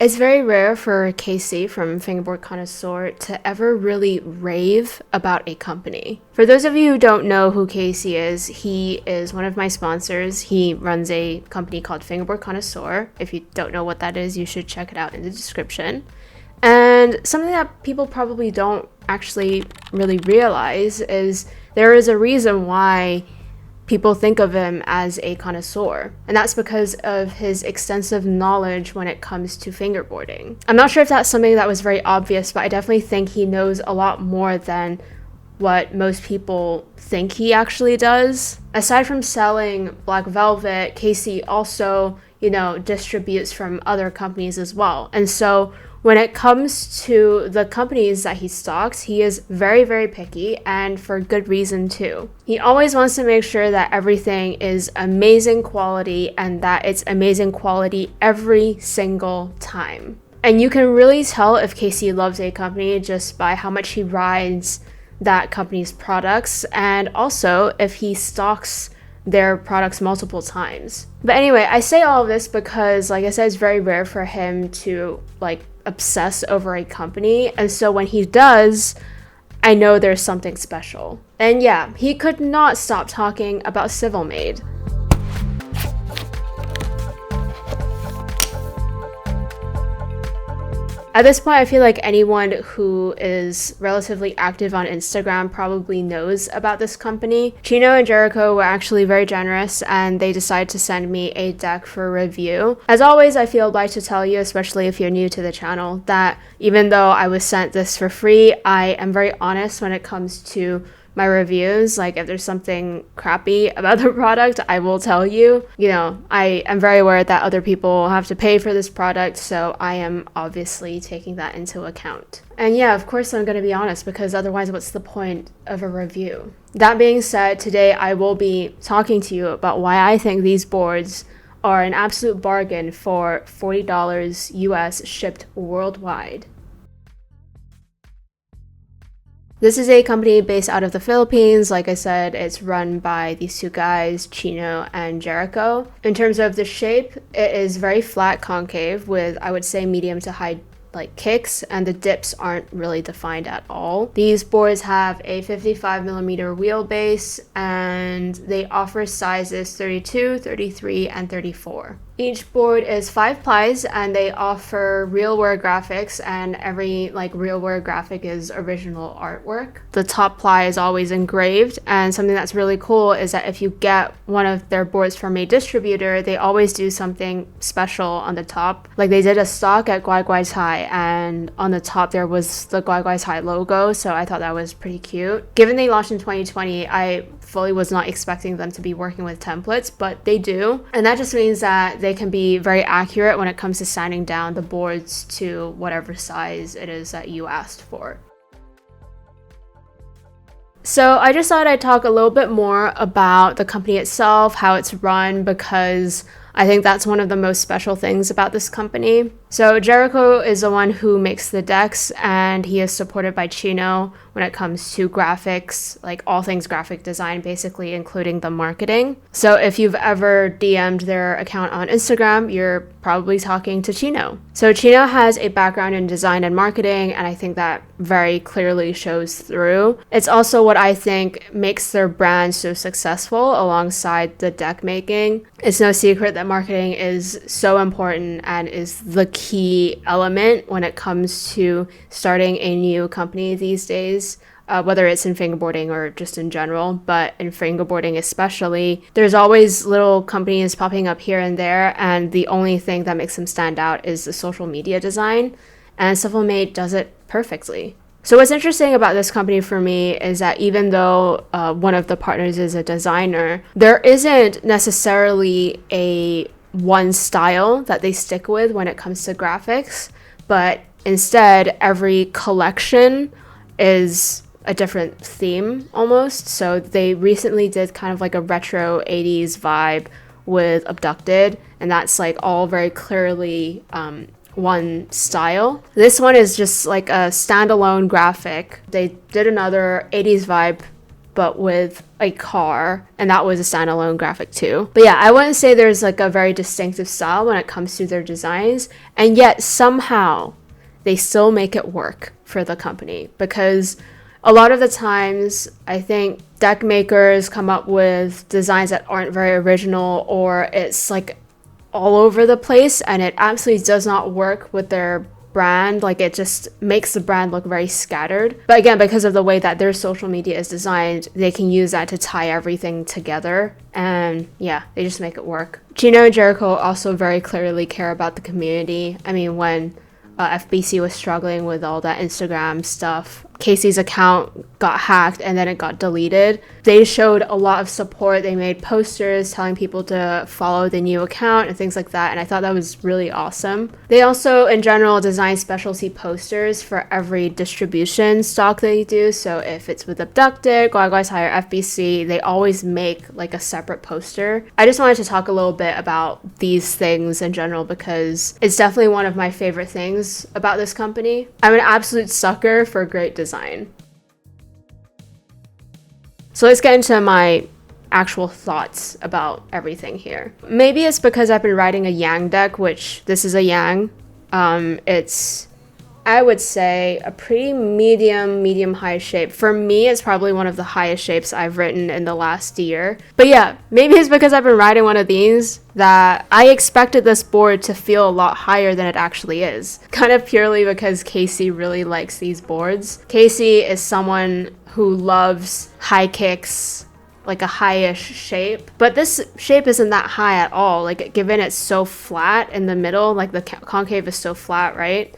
It's very rare for Casey from Fingerboard Connoisseur to ever really rave about a company. For those of you who don't know who Casey is, he is one of my sponsors. He runs a company called Fingerboard Connoisseur. If you don't know what that is, you should check it out in the description. And something that people probably don't actually really realize is there is a reason why people think of him as a connoisseur, and that's because of his extensive knowledge when it comes to fingerboarding. I'm not sure if that's something that was very obvious, but I definitely think he knows a lot more than what most people think he actually does. Aside from selling Black Velvet, Casey also, distributes from other companies as well. And so when it comes to the companies that he stocks, he is very, very picky, and for good reason too. He always wants to make sure that everything is amazing quality and that it's amazing quality every single time. And you can really tell if Casey loves a company just by how much he rides that company's products, and also if he stocks their products multiple times. But anyway, I say all of this because, like I said, it's very rare for him to obsess over a company, and so when he does, I know there's something special. And yeah, he could not stop talking about Civilmade. At this point, I feel like anyone who is relatively active on Instagram probably knows about this company. Chino and Jericho were actually very generous, and they decided to send me a deck for review. As always, I feel obliged to tell you, especially if you're new to the channel, that even though I was sent this for free, I am very honest when it comes to my reviews. If there's something crappy about the product, I will tell you. I am very aware that other people have to pay for this product, so I am obviously taking that into account. And yeah, of course I'm going to be honest, because otherwise what's the point of a review? That being said, today I will be talking to you about why I think these boards are an absolute bargain for $40 US shipped worldwide. This is a company based out of the Philippines. Like I said, it's run by these two guys, Chino and Jericho. In terms of the shape, it is very flat concave with, I would say, medium to high kicks, and the dips aren't really defined at all. These boards have a 55mm wheelbase, and they offer sizes 32, 33, and 34. Each board is 5 plies, and they offer RealWear graphics, and every RealWear graphic is original artwork. The top ply is always engraved, and something that's really cool is that if you get one of their boards from a distributor, they always do something special on the top. They did a stock at Guai Guai's High, and on the top there was the Guai Guai's High logo, so I thought that was pretty cute. Given they launched in 2020, I fully was not expecting them to be working with templates, but they do, and that just means that they can be very accurate when it comes to sanding down the boards to whatever size it is that you asked for. So I just thought I'd talk a little bit more about the company itself, how it's run, because I think that's one of the most special things about this company. So Jericho is the one who makes the decks, and he is supported by Chino when it comes to graphics, all things graphic design, basically, including the marketing. So if you've ever DM'd their account on Instagram, you're probably talking to Chino. So Chino has a background in design and marketing, and I think that very clearly shows through. It's also what I think makes their brand so successful alongside the deck making. It's no secret that marketing is so important and is the key element when it comes to starting a new company these days, whether it's in fingerboarding or just in general, but in fingerboarding especially. There's always little companies popping up here and there, and the only thing that makes them stand out is the social media design, and Civilmade does it perfectly. So what's interesting about this company for me is that even though one of the partners is a designer, there isn't necessarily a one style that they stick with when it comes to graphics, but instead every collection is a different theme almost. So they recently did kind of a retro 80s vibe with Abducted, and that's all very clearly one style. This one is just a standalone graphic. They did another 80s vibe but with a car, and that was a standalone graphic too. But yeah, I wouldn't say there's like a very distinctive style when it comes to their designs, and yet somehow they still make it work for the company, because a lot of the times I think deck makers come up with designs that aren't very original, or it's like all over the place and it absolutely does not work with their brand. Like, it just makes the brand look very scattered. But again, because of the way that their social media is designed, they can use that to tie everything together, and yeah, they just make it work. Chino and Jericho also very clearly care about the community. I mean, when FBC was struggling with all that Instagram stuff, Casey's account got hacked and then it got deleted. They showed a lot of support. They made posters telling people to follow the new account and things like that, and I thought that was really awesome. They also, in general, design specialty posters for every distribution stock they do. So if it's with Abducted, Guaguai's Hire, FBC, they always make like a separate poster. I just wanted to talk a little bit about these things in general because it's definitely one of my favorite things about this company. I'm an absolute sucker for great design. So let's get into my actual thoughts about everything here. Maybe it's because I've been writing a Yang deck, which this is a Yang. It's, I would say, a pretty medium high shape. For me, it's probably one of the highest shapes I've written in the last year. But yeah, maybe it's because I've been writing one of these that I expected this board to feel a lot higher than it actually is. Kind of purely because Casey really likes these boards. Casey is someone who loves high kicks, like a high-ish shape, but this shape isn't that high at all. Like, given it's so flat in the middle, like the concave is so flat, right?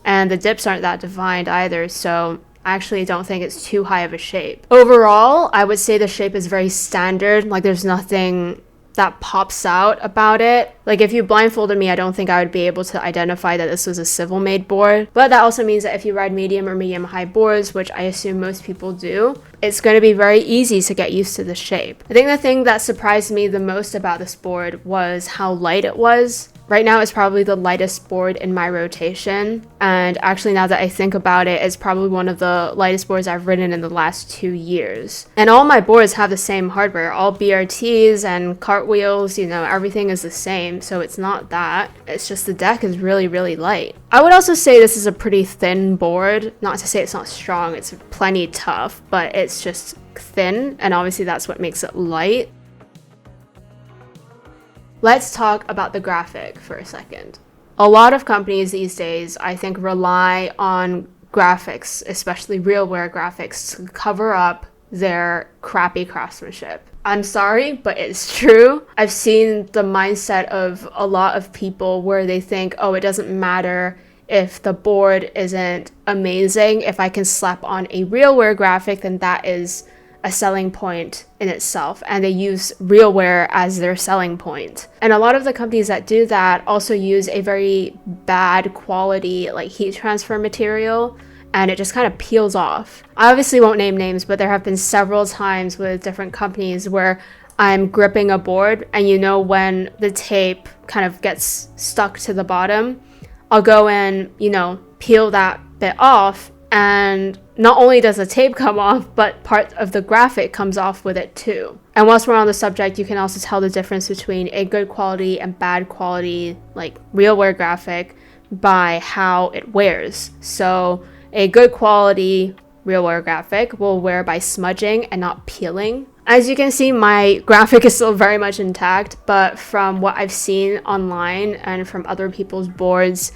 And the dips aren't that defined either, so I actually don't think it's too high of a shape. Overall, I would say the shape is very standard. Like, there's nothing that pops out about it. Like, if you blindfolded me, I don't think I would be able to identify that this was a Civilmade board. But that also means that if you ride medium or medium high boards, which I assume most people do, it's going to be very easy to get used to the shape. I think the thing that surprised me the most about this board was how light it was. Right now, it's probably the lightest board in my rotation. And actually, now that I think about it, it's probably one of the lightest boards I've ridden in the last 2 years. And all my boards have the same hardware, all BRTs and cartwheels, you know, everything is the same. So it's not that. It's just the deck is really, really light. I would also say this is a pretty thin board. Not to say it's not strong, it's plenty tough, but it's just thin. And obviously, that's what makes it light. Let's talk about the graphic for a second. A lot of companies these days, I think, rely on graphics, especially realware graphics, to cover up their crappy craftsmanship. I'm sorry, but it's true. I've seen the mindset of a lot of people where they think, oh, it doesn't matter if the board isn't amazing. If I can slap on a realware graphic, then that is a selling point in itself, and they use realware as their selling point. And a lot of the companies that do that also use a very bad quality like heat transfer material, and it just kind of peels off. I obviously won't name names, but there have been several times with different companies where I'm gripping a board, and you know when the tape kind of gets stuck to the bottom, I'll go and, you know, peel that bit off, and not only does the tape come off, but part of the graphic comes off with it too. And whilst we're on the subject, you can also tell the difference between a good quality and bad quality, like realware graphic, by how it wears. So a good quality realware graphic will wear by smudging and not peeling. As you can see, my graphic is still very much intact, but from what I've seen online and from other people's boards,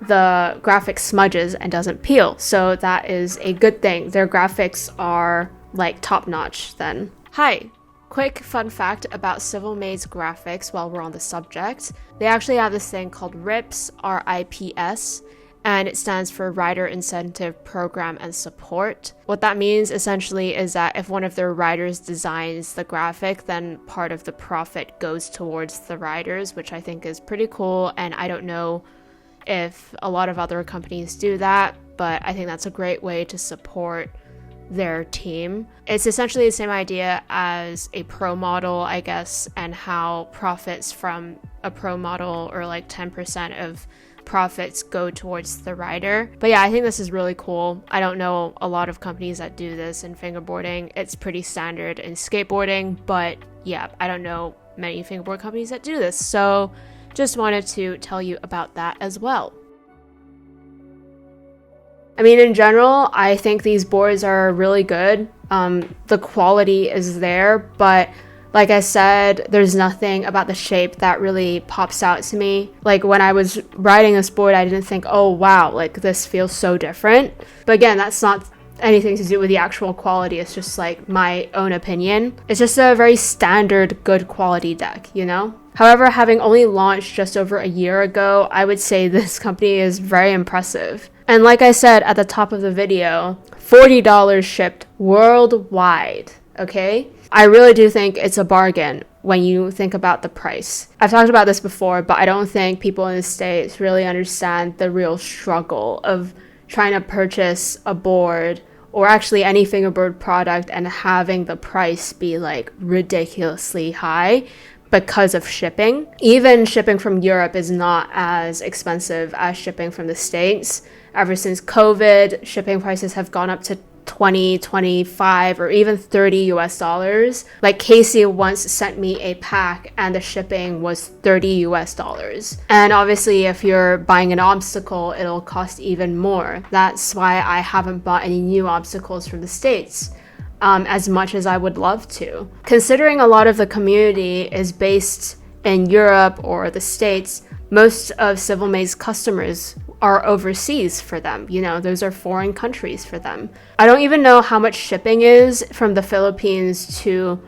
the graphic smudges and doesn't peel. So that is a good thing. Their graphics are like top notch then. Hi, quick fun fact about Civilmade's graphics while we're on the subject. They actually have this thing called RIPS, R-I-P-S, and it stands for Rider Incentive Program and Support. What that means essentially is that if one of their riders designs the graphic, then part of the profit goes towards the riders, which I think is pretty cool. And I don't know if a lot of other companies do that, but I think that's a great way to support their team. It's essentially the same idea as a pro model, I guess, and how profits from a pro model, or like 10% of profits, go towards the rider. But yeah, I think this is really cool. I don't know a lot of companies that do this in fingerboarding. It's pretty standard in skateboarding, but yeah, I don't know many fingerboard companies that do this. So just wanted to tell you about that as well. I mean, in general, I think these boards are really good. The quality is there, but like I said, there's nothing about the shape that really pops out to me. Like when I was riding this board, I didn't think, oh wow, like this feels so different. But again, that's not anything to do with the actual quality. It's just like my own opinion. It's just a very standard, good quality deck, you know? However, having only launched just over a year ago, I would say this company is very impressive. And like I said at the top of the video, $40 shipped worldwide, okay? I really do think it's a bargain when you think about the price. I've talked about this before, but I don't think people in the States really understand the real struggle of trying to purchase a board, or actually any fingerboard product, and having the price be like ridiculously high because of shipping. Even shipping from Europe is not as expensive as shipping from the States. Ever since COVID, shipping prices have gone up to 20, 25, or even 30 US dollars. Like Casey once sent me a pack and the shipping was 30 US dollars. And obviously if you're buying an obstacle, it'll cost even more. That's why I haven't bought any new obstacles from the States. As much as I would love to. Considering a lot of the community is based in Europe or the States, most of Civilmade's customers are overseas for them. You know, those are foreign countries for them. I don't even know how much shipping is from the Philippines to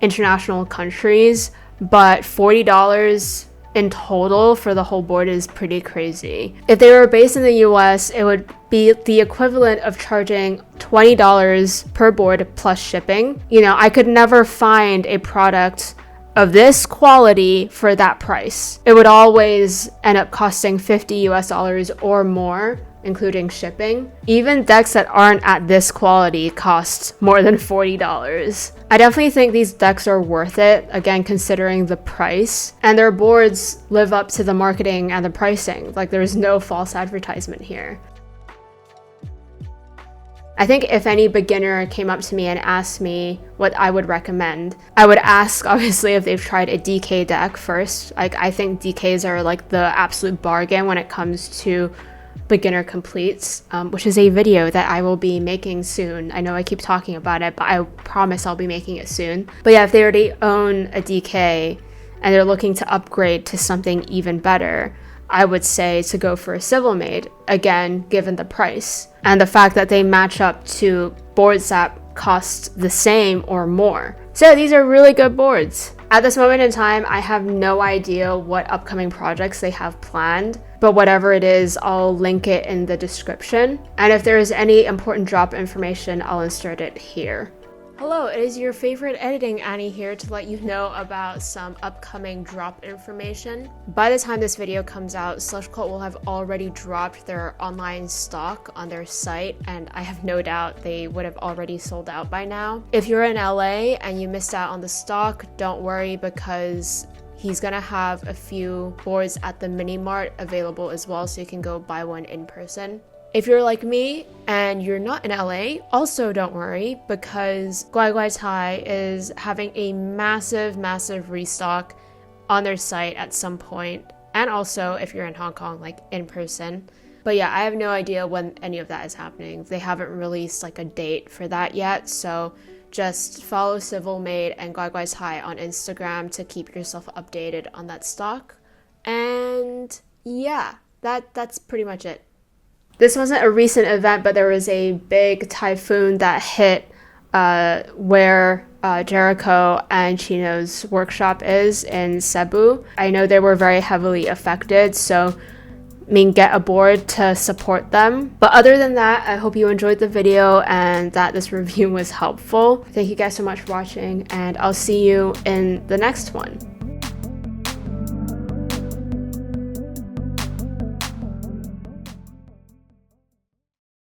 international countries, but $40 in total for the whole board is pretty crazy. If they were based in the US, it would be the equivalent of charging $20 per board plus shipping. You know, I could never find a product of this quality for that price. It would always end up costing 50 US dollars or more, including shipping. Even decks that aren't at this quality cost more than $40. I definitely think these decks are worth it, again, considering the price. And their boards live up to the marketing and the pricing. Like, there's no false advertisement here. I think if any beginner came up to me and asked me what I would recommend, I would ask, obviously, if they've tried a DK deck first. Like, I think DKs are like the absolute bargain when it comes to beginner completes, which is a video that I will be making soon. I know I keep talking about it, but I promise I'll be making it soon. But yeah, if they already own a DK and they're looking to upgrade to something even better, I would say to go for a Civilmade, again, given the price and the fact that they match up to boards that cost the same or more. So these are really good boards. At this moment in time, I have no idea what upcoming projects they have planned, but whatever it is, I'll link it in the description. And if there is any important drop information, I'll insert it here. Hello, it is your favorite editing Annie here to let you know about some upcoming drop information. By the time this video comes out, Slush Cult will have already dropped their online stock on their site, and I have no doubt they would have already sold out by now. If you're in LA and you missed out on the stock, don't worry, because he's gonna have a few boards at the mini mart available as well, so you can go buy one in person. If you're like me and you're not in LA, also don't worry, because Guai Guai Tai is having a massive restock on their site at some point, and also if you're in Hong Kong, like in person. But yeah, I have no idea when any of that is happening. They haven't released like a date for that yet, so just follow Civilmade and Guai Guai Tai on Instagram to keep yourself updated on that stock. And yeah, that's pretty much it. This wasn't a recent event, but there was a big typhoon that hit where Jericho and Chino's workshop is in Cebu. I know they were very heavily affected, so get a board to support them. But other than that, I hope you enjoyed the video and that this review was helpful. Thank you guys so much for watching, and I'll see you in the next one.